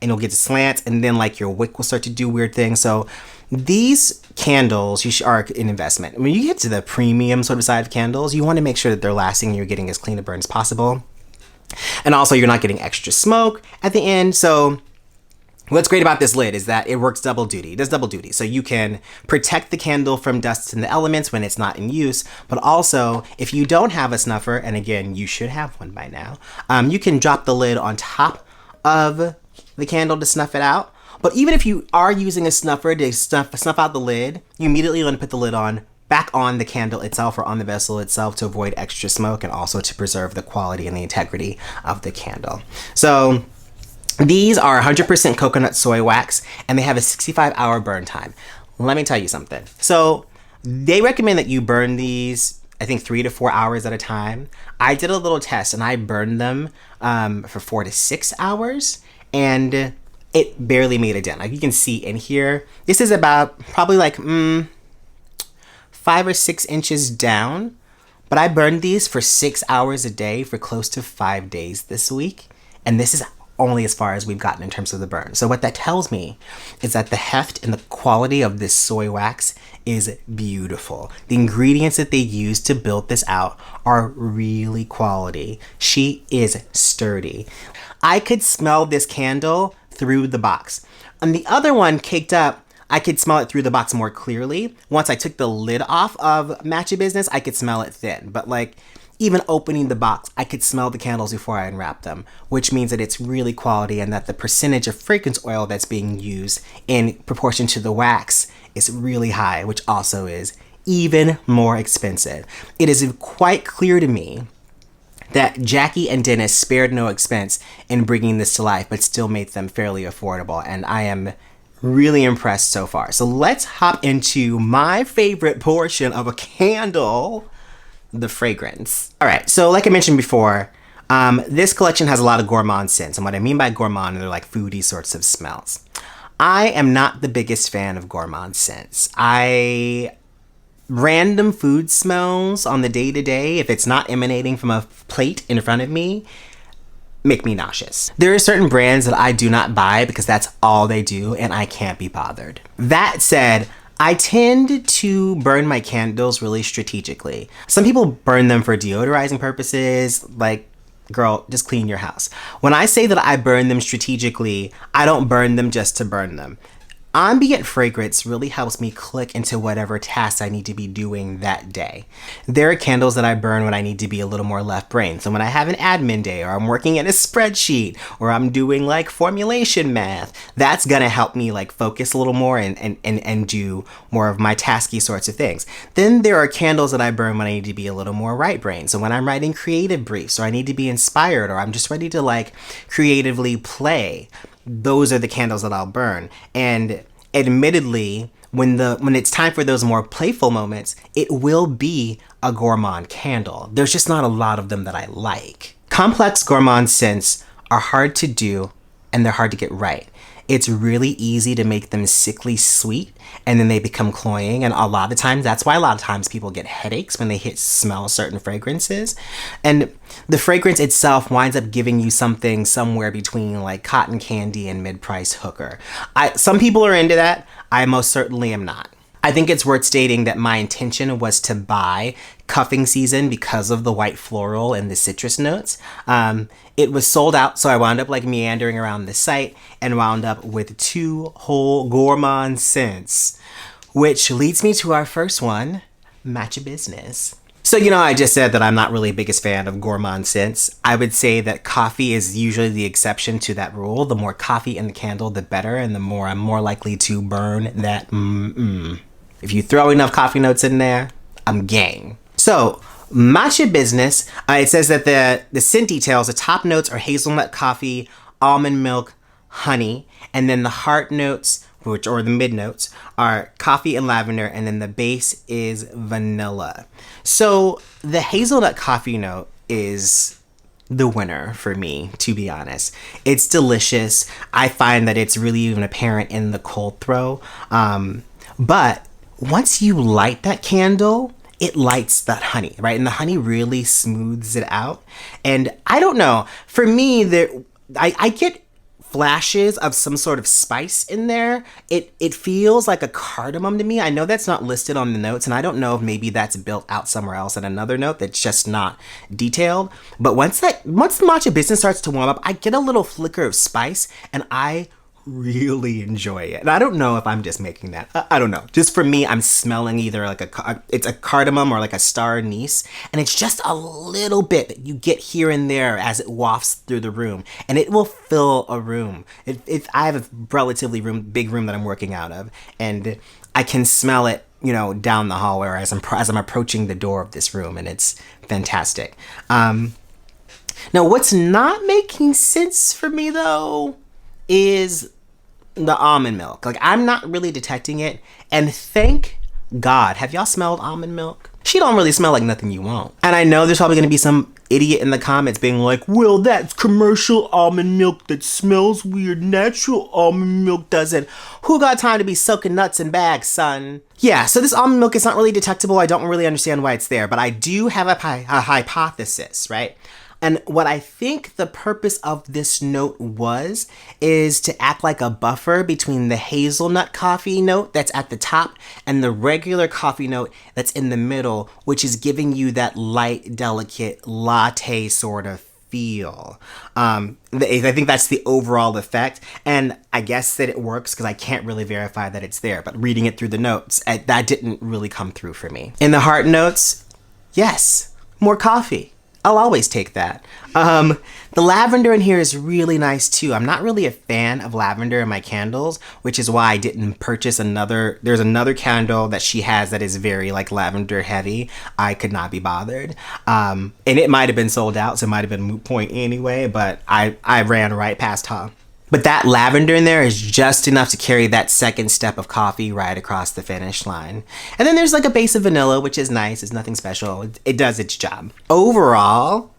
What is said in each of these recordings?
and you'll get to slant, and then like your wick will start to do weird things. So these candles are an investment. When you get to the premium sort of side of candles, you want to make sure that they're lasting and you're getting as clean a burn as possible. And also you're not getting extra smoke at the end. So what's great about this lid is that it works double duty. It does double duty. So you can protect the candle from dust and the elements when it's not in use, but also if you don't have a snuffer, and again, you should have one by now, you can drop the lid on top of the candle to snuff it out. But even if you are using a snuffer to snuff out the lid, you immediately want to put the lid on back on the candle itself or on the vessel itself to avoid extra smoke and also to preserve the quality and the integrity of the candle. So these are 100% coconut soy wax, and they have a 65-hour burn time. Let me tell you something. So they recommend that you burn these, I think, 3 to 4 hours at a time. I did a little test, and I burned them for 4 to 6 hours, and it barely made a dent. Like you can see in here, this is about probably like 5 or 6 inches down, but I burned these for 6 hours a day for close to 5 days this week, and this is only as far as we've gotten in terms of the burn. So what that tells me is that the heft and the quality of this soy wax is beautiful. The ingredients that they use to build this out are really quality. She is sturdy. I could smell this candle through the box. And the other one, Caked Up, I could smell it through the box more clearly. Once I took the lid off of Matcha Business, I could smell it thin. But like, even opening the box, I could smell the candles before I unwrap them, which means that it's really quality and that the percentage of fragrance oil that's being used in proportion to the wax is really high, which also is even more expensive. It is quite clear to me that Jackie and Dennis spared no expense in bringing this to life, but still made them fairly affordable, and I am really impressed so far. So let's hop into my favorite portion of a candle, the fragrance. All right, so like I mentioned before, this collection has a lot of gourmand scents, and what I mean by gourmand, they're like foodie sorts of smells. I am not the biggest fan of gourmand scents. Random food smells on the day-to-day, if it's not emanating from a plate in front of me, make me nauseous. There are certain brands that I do not buy because that's all they do and I can't be bothered. That said, I tend to burn my candles really strategically. Some people burn them for deodorizing purposes, like, girl, just clean your house. When I say that I burn them strategically, I don't burn them just to burn them. Ambient fragrance really helps me click into whatever tasks I need to be doing that day. There are candles that I burn when I need to be a little more left brain. So when I have an admin day, or I'm working in a spreadsheet, or I'm doing like formulation math, that's gonna help me like focus a little more and do more of my tasky sorts of things. Then there are candles that I burn when I need to be a little more right brain. So when I'm writing creative briefs, or I need to be inspired, or I'm just ready to like creatively play, those are the candles that I'll burn. And admittedly, when it's time for those more playful moments, it will be a gourmand candle. There's just not a lot of them that I like. Complex gourmand scents are hard to do and they're hard to get right. It's really easy to make them sickly sweet and then they become cloying, and a lot of times that's why a lot of times people get headaches when they smell certain fragrances. And the fragrance itself winds up giving you something somewhere between like cotton candy and mid-price hooker. Some people are into that. I most certainly am not. I think it's worth stating that my intention was to buy Cuffing Season because of the white floral and the citrus notes. It was sold out, so I wound up like meandering around the site and wound up with 2 whole gourmand scents, which leads me to our first one, Matcha Business. So, I just said that I'm not really the biggest fan of gourmand scents. I would say that coffee is usually the exception to that rule. The more coffee in the candle, the better, and the more I'm more likely to burn that If you throw enough coffee notes in there, I'm game. So, Matcha Business, it says that the scent details, the top notes are hazelnut coffee, almond milk, honey, and then the heart notes, or the mid notes, are coffee and lavender, and then the base is vanilla. So, the hazelnut coffee note is the winner for me, to be honest. It's delicious. I find that it's really even apparent in the cold throw. But once you light that candle, it lights that honey, right? And the honey really smooths it out. And I don't know, for me, I get flashes of some sort of spice in there. It feels like a cardamom to me. I know that's not listed on the notes, and I don't know if maybe that's built out somewhere else in another note that's just not detailed. But once the Matcha Business starts to warm up, I get a little flicker of spice, and I really enjoy it. And I don't know if I'm just making that. I don't know. Just for me, I'm smelling either like it's a cardamom or like a star anise, and it's just a little bit that you get here and there as it wafts through the room, and it will fill a room. I have a relatively big room that I'm working out of, and I can smell it, you know, down the hallway or as I'm approaching the door of this room, and it's fantastic. Now, what's not making sense for me though is the almond milk. Like, I'm not really detecting it, and thank God. Have y'all smelled almond milk? She don't really smell like nothing you want. And I know there's probably gonna be some idiot in the comments being like, well, that's commercial almond milk that smells weird. Natural almond milk doesn't. Who got time to be soaking nuts in bags, son? Yeah, so this almond milk is not really detectable. I don't really understand why it's there, but I do have a hypothesis, right? And what I think the purpose of this note is to act like a buffer between the hazelnut coffee note that's at the top and the regular coffee note that's in the middle, which is giving you that light, delicate latte sort of feel. I think that's the overall effect, and I guess that it works because I can't really verify that it's there, but reading it through the notes, that didn't really come through for me. In the heart notes, yes, more coffee. I'll always take that. The lavender in here is really nice too. I'm not really a fan of lavender in my candles, which is why I didn't purchase there's another candle that she has that is very like lavender heavy. I could not be bothered. And it might have been sold out, so it might have been a moot point anyway, but I ran right past her. But that lavender in there is just enough to carry that second step of coffee right across the finish line. And then there's like a base of vanilla, which is nice. It's nothing special. It does its job. Overall,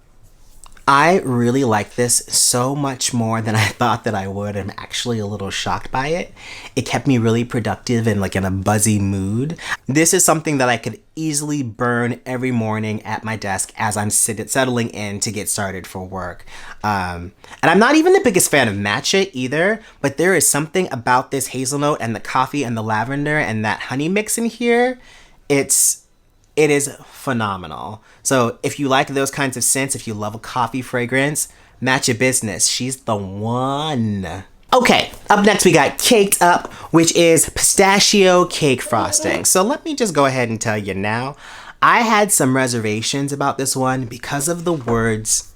I really like this so much more than I thought that I would. I'm actually a little shocked by it. It kept me really productive and like in a buzzy mood. This is something that I could easily burn every morning at my desk as I'm settling in to get started for work. And I'm not even the biggest fan of matcha either, but there is something about this hazelnut and the coffee and the lavender and that honey mix in here. It is phenomenal. So if you like those kinds of scents, if you love a coffee fragrance, Matcha Business, she's the one. Okay, up next we got Caked Up, which is pistachio cake frosting. So let me just go ahead and tell you now, I had some reservations about this one because of the words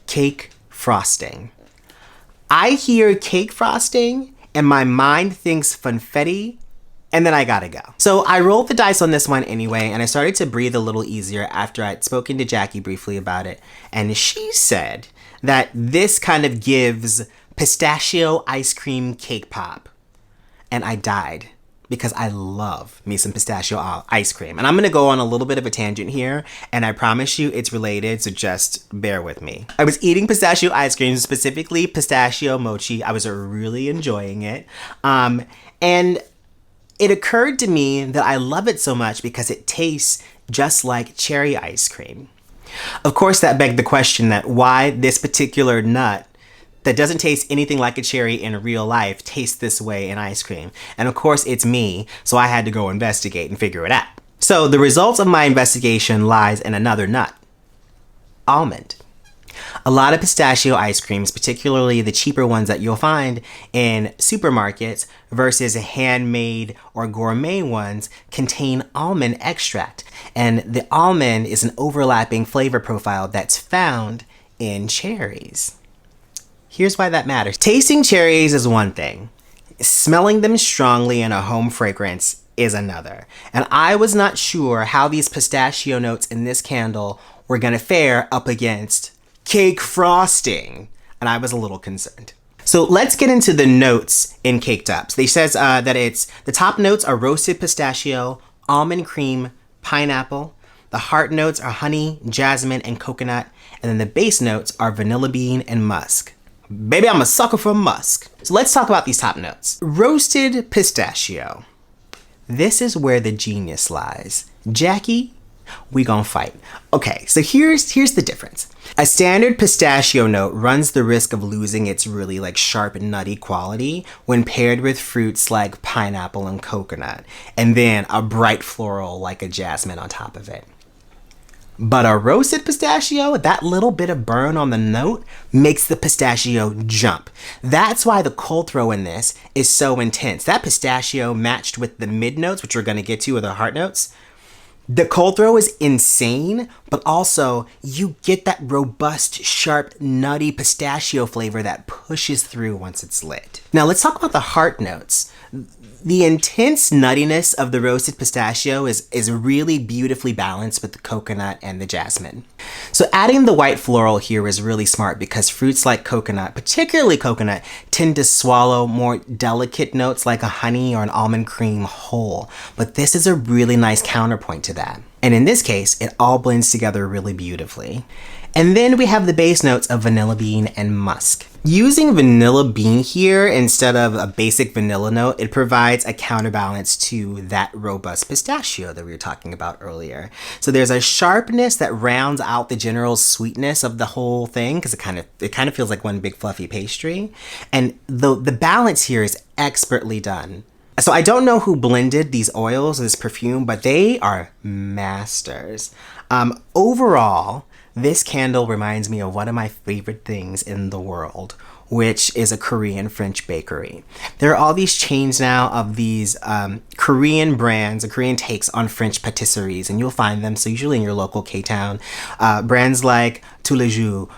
cake frosting. I hear cake frosting and my mind thinks funfetti, and then I gotta go. So I rolled the dice on this one anyway, and I started to breathe a little easier after I'd spoken to Jackie briefly about it. And she said that this kind of gives pistachio ice cream cake pop. And I died because I love me some pistachio ice cream. And I'm gonna go on a little bit of a tangent here, and I promise you it's related, so just bear with me. I was eating pistachio ice cream, specifically pistachio mochi. I was really enjoying it. And it occurred to me that I love it so much because it tastes just like cherry ice cream. Of course, that begged the question that why this particular nut that doesn't taste anything like a cherry in real life tastes this way in ice cream. And of course, it's me, so I had to go investigate and figure it out. So the results of my investigation lies in another nut, almond. A lot of pistachio ice creams, particularly the cheaper ones that you'll find in supermarkets versus handmade or gourmet ones, contain almond extract. And the almond is an overlapping flavor profile that's found in cherries. Here's why that matters. Tasting cherries is one thing. Smelling them strongly in a home fragrance is another. And I was not sure how these pistachio notes in this candle were gonna fare up against cake frosting, and I was a little concerned. So let's get into the notes in Caked Up. They says that the top notes are roasted pistachio, almond cream, pineapple. The heart notes are honey, jasmine, and coconut. And then the base notes are vanilla bean and musk. Baby, I'm a sucker for musk. So let's talk about these top notes. Roasted pistachio. This is where the genius lies. Jackie, We gonna fight. Okay, so here's the difference. A standard pistachio note runs the risk of losing its really like sharp nutty quality when paired with fruits like pineapple and coconut, and then a bright floral like a jasmine on top of it. But a roasted pistachio, that little bit of burn on the note makes the pistachio jump. That's why the cold throw in this is so intense. That pistachio matched with the mid notes, which we're gonna get to, or the heart notes. The cold throw is insane, but also you get that robust, sharp, nutty pistachio flavor that pushes through once it's lit. Now let's talk about the heart notes. The intense nuttiness of the roasted pistachio is really beautifully balanced with the coconut and the jasmine. So adding the white floral here is really smart because fruits like coconut, particularly coconut, tend to swallow more delicate notes like a honey or an almond cream whole. But this is a really nice counterpoint to that. And in this case, it all blends together really beautifully. And then we have the base notes of vanilla bean and musk. Using vanilla bean here instead of a basic vanilla note, it provides a counterbalance to that robust pistachio that we were talking about earlier. So there's a sharpness that rounds out the general sweetness of the whole thing because it kind of feels like one big fluffy pastry. And the balance here is expertly done. So I don't know who blended these oils, this perfume, but they are masters. Overall, this candle reminds me of one of my favorite things in the world, which is a Korean French bakery. There are all these chains now of these Korean brands, Korean takes on French patisseries, and you'll find them, so usually in your local K-town. Brands like Tous les Jours,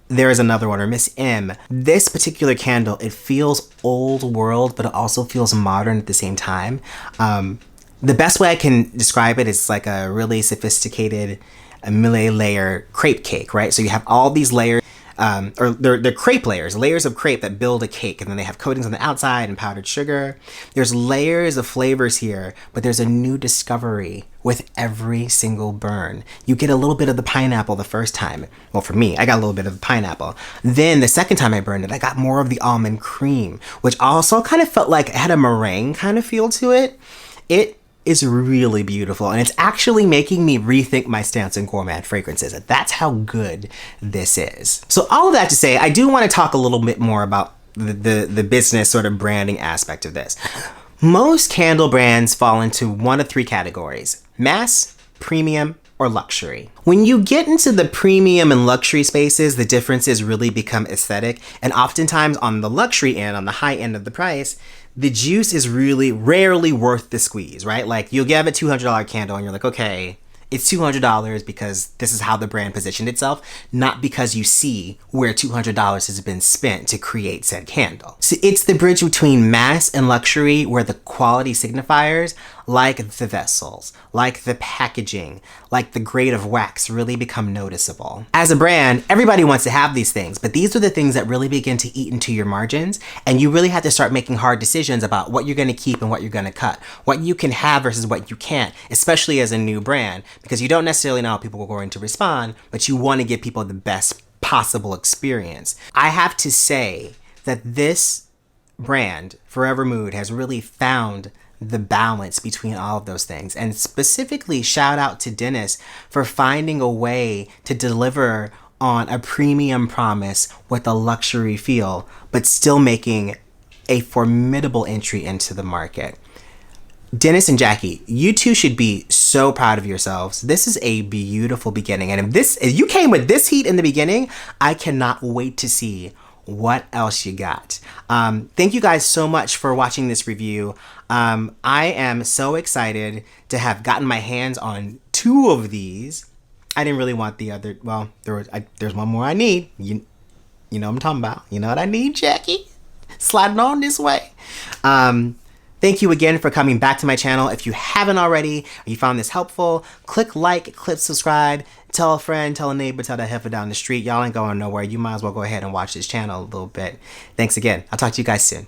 there is another one, or Miss M. This particular candle, it feels old world, but it also feels modern at the same time. The best way I can describe it is like a really sophisticated multi-layer crepe cake, right? So you have all these layers, or they're crepe layers of crepe that build a cake, and then they have coatings on the outside and powdered sugar. There's layers of flavors here, but there's a new discovery with every single burn. You get a little bit of the pineapple the first time. Well, for me, I got a little bit of the pineapple. Then the second time I burned it, I got more of the almond cream, which also kind of felt like it had a meringue kind of feel to it. It is really beautiful, and it's actually making me rethink my stance on gourmand fragrances. That's how good this is. So all of that to say, I do want to talk a little bit more about the business sort of branding aspect of this. Most candle brands fall into one of three categories: mass, premium, or luxury. When you get into the premium and luxury spaces, the differences really become aesthetic, and oftentimes on the luxury end, on the high end of the price, the juice is really rarely worth the squeeze, right? Like you'll get a $200 candle and you're like, okay, it's $200 because this is how the brand positioned itself, not because you see where $200 has been spent to create said candle. So it's the bridge between mass and luxury where the quality signifiers, like the vessels, like the packaging, like the grade of wax, really become noticeable. As a brand, everybody wants to have these things, but these are the things that really begin to eat into your margins, and you really have to start making hard decisions about what you're going to keep and what you're going to cut, what you can have versus what you can't, especially as a new brand, because you don't necessarily know how people are going to respond, but you want to give people the best possible experience. I have to say that this brand, Forever Mood, has really found the balance between all of those things. And specifically, shout out to Dennis for finding a way to deliver on a premium promise with a luxury feel, but still making a formidable entry into the market. Dennis and Jackie, you two should be so proud of yourselves. This is a beautiful beginning. And if you came with this heat in the beginning, I cannot wait to see what else you got. Thank you guys so much for watching this review. I am so excited to have gotten my hands on 2 of these. I didn't really want the other, well, there's one more I need. You know what I'm talking about. You know what I need, Jackie? Sliding on this way. Thank you again for coming back to my channel. If you haven't already, or you found this helpful, click like, click subscribe, tell a friend, tell a neighbor, tell that heifer down the street. Y'all ain't going nowhere. You might as well go ahead and watch this channel a little bit. Thanks again. I'll talk to you guys soon.